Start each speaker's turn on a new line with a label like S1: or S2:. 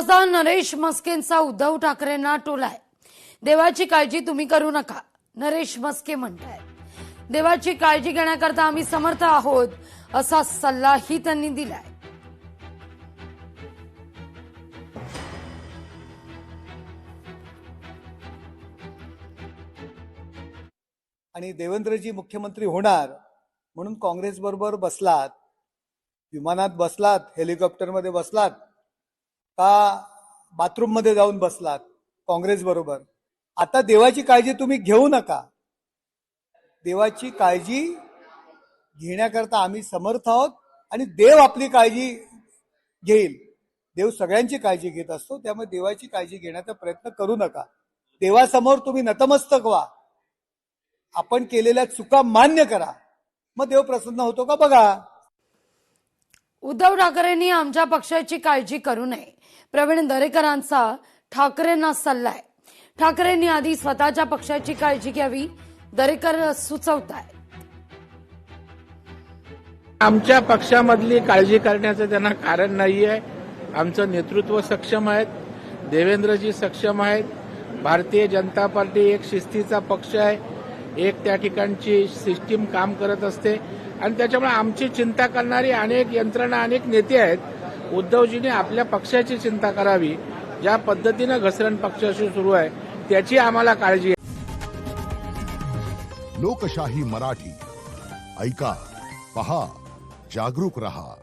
S1: खासदार नरेश म्हस्केंचा उद्धव ठाकरेंना टोलाय। देवाची काळजी तुम्ही करू नका, नरेश म्हस्के म्हणतायत। देवाची काळजी घेण्याकरता आम्ही समर्थ आहोत असा सल्लाही त्यांनी दिलाय।
S2: आणि देवेंद्रजी मुख्यमंत्री होणार म्हणून काँग्रेस बरोबर बसलात, विमानात बसलात, हेलिकॉप्टरमध्ये बसलात का बाथरूम मध्ये जाऊन बसलात काँग्रेस बरोबर। आता देवाची काळजी तुम्ही घेऊ नका, देवाची काळजी घेण्याकरता आम्ही समर्थ आहोत आणि देव आपली काळजी घेईल। देव सगळ्यांची काळजी घेत असतो, त्यामुळे देवाची काळजी घेण्याचा प्रयत्न करू नका। देवासमोर तुम्ही नतमस्तक व्हा, आपण केलेल्या चुका मान्य करा, मग देव प्रसन्न होतो का बघा।
S1: उद्धव ठाकरेंनी आमच्या पक्षाची काळजी करू नये, प्रवीण दरेकरांचा ठाकरेंना सल्ला आहे। ठाकरेंनी आधी स्वतःच्या पक्षाची काळजी घ्यावी, दरेकर सुचवतायत।
S3: आमच्या पक्षामधली काळजी करण्याचं त्यांना कारण नाहीये। आमचं नेतृत्व सक्षम आहे, देवेंद्रजी सक्षम आहेत। भारतीय जनता पार्टी एक शिस्तीचा पक्ष आहे, एक त्या ठिकाणची सिस्टीम काम करत असते आणि त्याच्यामुळे आमची चिंता करणारी अनेक यंत्रणा, अनेक नेते आहेत। उद्धवजींनी आपल्या पक्षाची चिंता करावी, ज्या पद्धतीनं घसरण पक्षाशी सुरू आहे त्याची आम्हाला काळजी आहे।
S4: लोकशाही मराठी ऐका, पहा, जागरूक रहा।